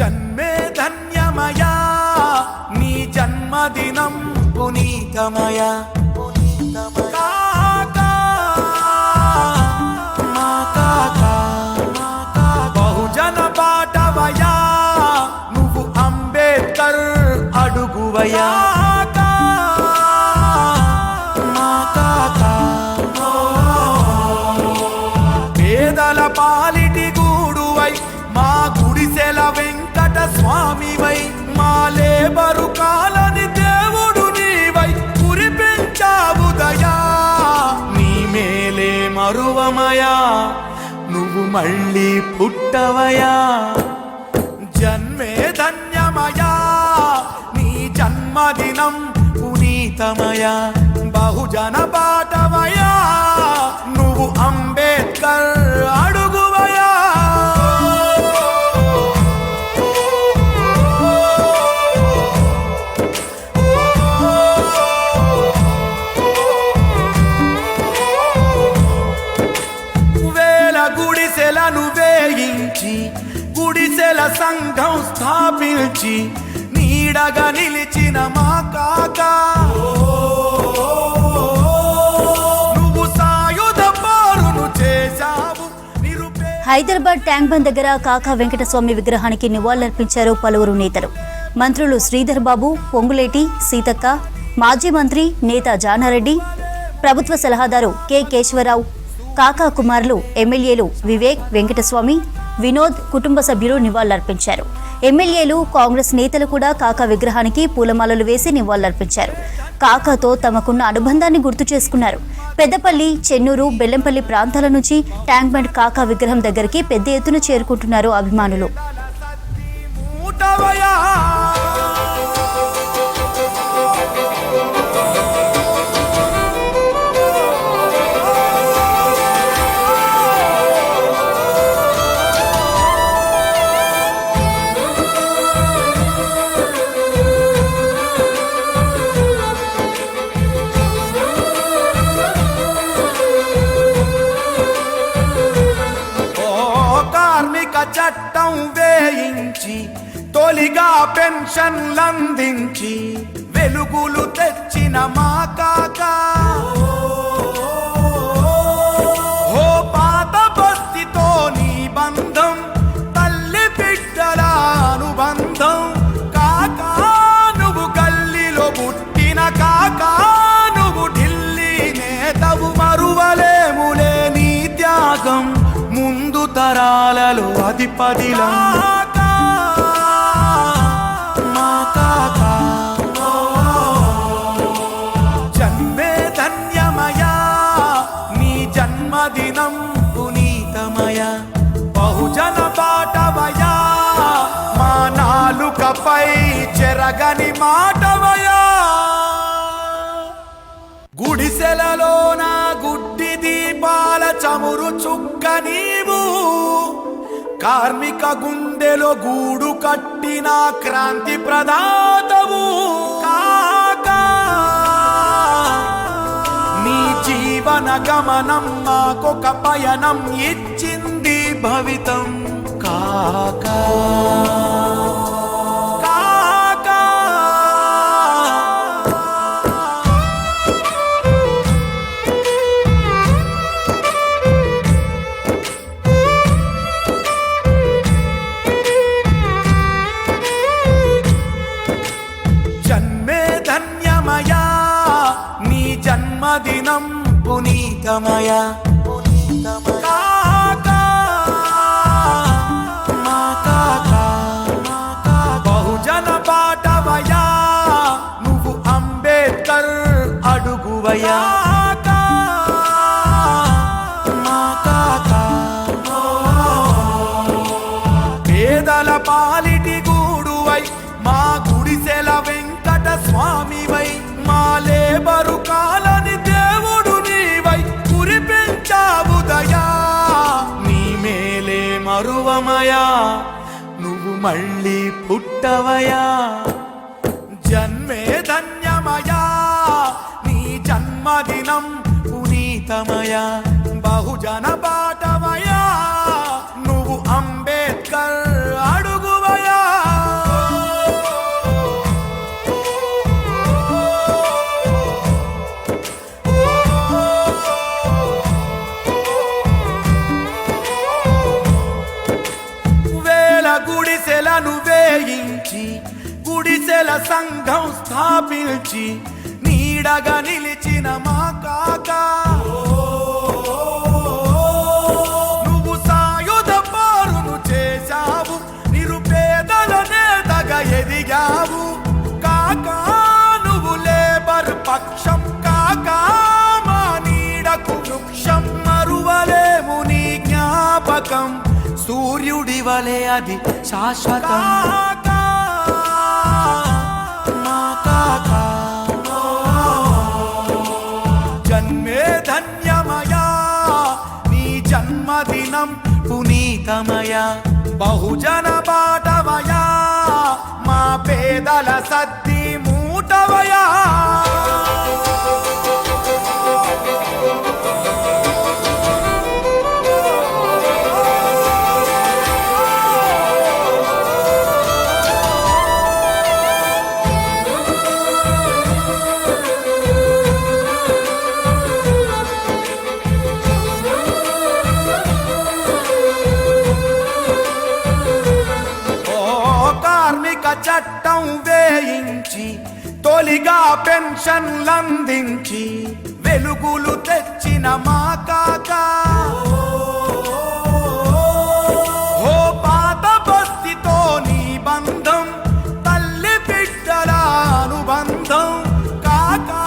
జన్మే ధన్యమయా నీ జన్మదినం పునీతమయా కాకా మా కాకా బహుజన బాటవయా నువ్వు అంబేద్కర్ అడుగువయా మా కాకా పేదల పాలిటి గూడువై మా గుడిసెల వెంకట స్వామివై మా లేబరు కాలని దేవుడు నీవై కురిపించావుదయా నీ మేలే మరువమయా నువ్వు మళ్ళీ పుట్టవయా జన్మే ధన్యమయా నీ జన్మదినం పునీతమయా బహుజన బాటవయా నువ్వు అంబేద్కర్ అడుగువయా వేల గుడిసెలను వేయించి గుడిసెల సంఘం స్థాపించి నీడగా నిలిచిన మా కాకా నువ్వు సాయుధ పారును చేశావు. హైదరాబాద్ ట్యాంక్ బండ్ దగ్గర కాకా వెంకటస్వామి విగ్రహానికి నివాళులర్పించారు పలువురు నేతలు. మంత్రులు శ్రీధర్ బాబు, పొంగులేటి, సీతక్క, మాజీ మంత్రి నేత జానారెడ్డి, ప్రభుత్వ సలహాదారు కె కేశవరావు, కాకా కుమారులు ఎమ్మెల్యేలు వివేక్, వెంకటస్వామి, వినోద్ కుటుంబ సభ్యులు నివాళులర్పించారు. ఎమ్మెల్యేలు, కాంగ్రెస్ నేతలు కూడా కాకా విగ్రహానికి పూలమాలలు వేసి నివాళులర్పించారు. కాకాతో తమకున్న అనుబంధాన్ని గుర్తు చేసుకున్నారు. పెద్దపల్లి, చెన్నూరు, బెల్లంపల్లి ప్రాంతాల నుంచి ట్యాంక్ బండ్ కాకా విగ్రహం దగ్గరికి పెద్ద ఎత్తున చేరుకుంటున్నారు అభిమానులు. చట్టం వేయించి తొలిగా పెన్షన్లందించి వెలుగులు తెచ్చిన మా కాకా ఓ పాత బస్తీతో నీ బంధం తల్లి బిడ్డల అనుబంధం కాకా నువ్వు గల్లీలో పుట్టిన కాకా నువ్వు ఢిల్లీ నేతవు మరువలేములే నీ త్యాగం ముందు తరాలలో అధిపతిలా మా కాకా జన్మే ధన్యమయా నీ జన్మదినం పునీతమయా బహుజన బాటవయా మా నాలుకపై చెరగని మాటవయా గుడిసెలలో నా గుడ్డి దీపాల చమురు చుక్క నీవు కార్మిక గుండెలో గూడు కట్టిన క్రాంతి ప్రదాతవు కాకా నీ జీవన గమనం మాకొక పయనం ఇచ్చింది భవితం కాకా జన్మదినం పునీతమయా కాకా మా కాకా బహుజన బాటవయా నువ్వు అంబేద్కర్ అడుగువయా మా కాకా పేదల పాలిటి గూడువై మా గుడిసెల వెంకట స్వామివై మా లేబరు కాలని దేవుడు నీవై కురిపించావుదయా నీ మేలే మరువమయా నువ్వు మళ్ళీ పుట్టవయా జన్మే ధన్యమయా నీ జన్మదినం పునీతమయా బహుజన బాటవయా నువ్వు అంబేద్కర్ అడుగువయా గుడిసెలను వేయించి గుడిసెల సంఘం స్థాపించి నీడగా నిలిచిన మా కాకా నువ్వు సాయుధ పారును చేశావు నిరుపేదల నేతగా ఎదిగావు కాకా నువ్వు లేబర్ పక్షం కాకా మా నీడకు వృక్షం మరువలేము నీ జ్ఞాపకం సూర్యుడి వలె అది శాశ్వతం మా కాకా జన్మే ధన్యమయా నీ జన్మదినం పునీతమయా బహుజన బాటవయా మా పేదల సద్ది మూటవయా చట్టం వేయించి తొలిగా పెన్షన్లందించి వెలుగులు తెచ్చిన మా కాకా ఓ పాత బస్తితో నీ బంధం తల్లి బిడ్డల అనుబంధం కాకా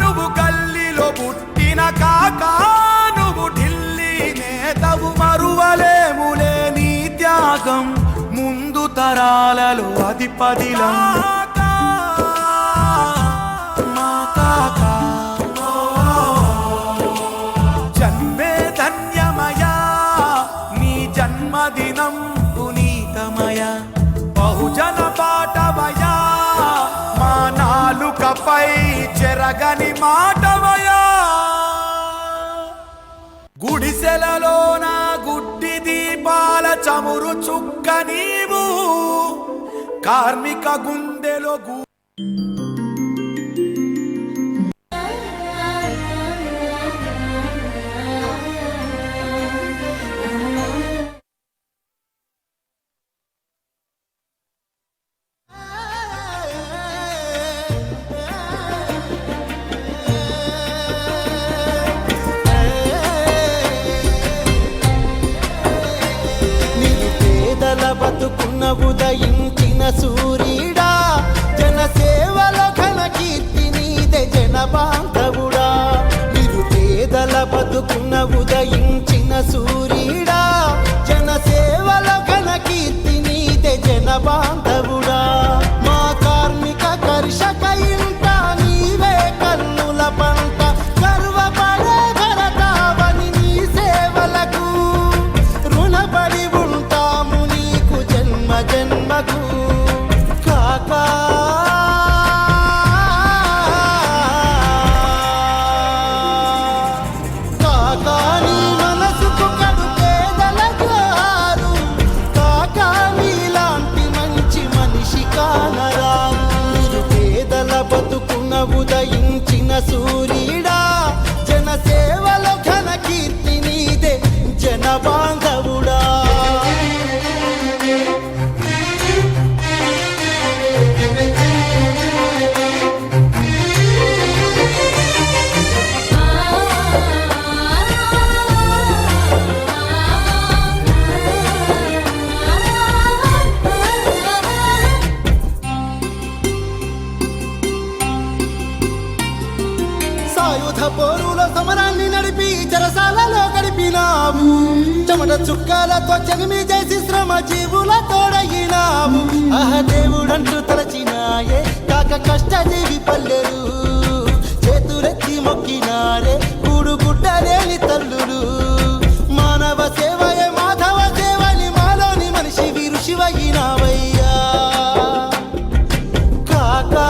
నువ్వు గల్లీలో పుట్టిన కాకా నువ్వు ఢిల్లీ నేతవు మరువలేములే నీ త్యాగం ముందు తరాలలో అది పదిలం మా కాకా జన్మే ధన్యమయా నీ జన్మదినం పునీతమయా బహుజన బాటవయా మా నాలుకపై చెరగని మాటవయా గుడిసెలలోన గుడ్డి దీపాల చమురు చుక్క నీవు కార్మిక గుండెలో బతుకున్న ఉదయించిన సూర్యుడా జనసేవలో ఘన కీర్తి నీదే జన బాంధవుడా నిరుపేదల బతుకున్న ఉదయించిన సూర్యుడా జనసేవలో ఘన కీర్తి నీదే జన బాంధవుడా మా కార్మిక కర్షక ఇంట నీవే కన్నుల పంట గర్వపడే భరతావని నీ సేవలకు రుణపడి జన్మకు కాకా కాకా నీ మనసుకు కడు పేదల గారు కాకా నీలాంటి మంచి మనిషి కానరారు నిరుపేదల బతుకున్న ఉదయించిన సూర్యుడా జనసేవలో ఘన కీర్తి నీదే జన బాంధవుడా సాయుధ పోరులో సమరాన్ని నడిపి చెరసాలలో గడిపినావు చెమట చుక్కలతో జగమి చేసి శ్రమ జీవుల తోడగినావు ఆహ దేవుడంటూ తలచినాయే కాక కష్టజీవి పల్లెలు చేతులెత్తి మొక్కినారే కూడు గుడ్డలేని తల్లులు మానవ సేవయే మాధవ సేవని మాలోని మనిషి వీరు శివయినావయ్యా కాకా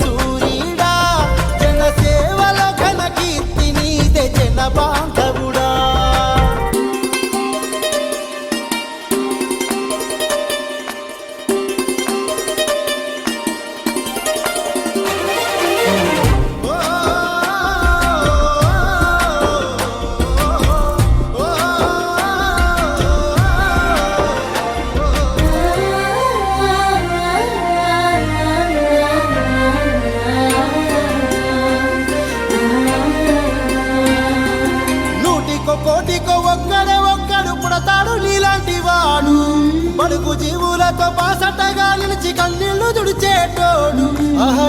సూర్య కోటికో ఒక్కడు పుడతాడు నీలాంటి వాడు బడుగు జీవులతో బాసటగా నిలిచి కన్నీళ్లు తుడిచేటోడు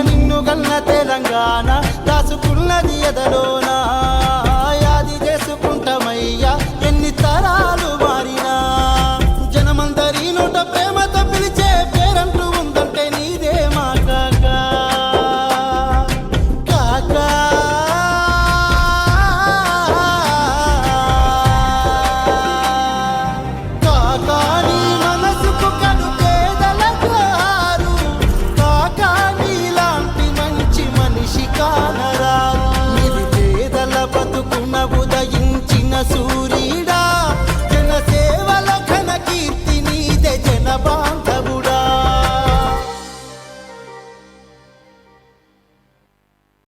నిన్ను కన్న తెలంగాణ దాసుకున్నది ఎదలోనా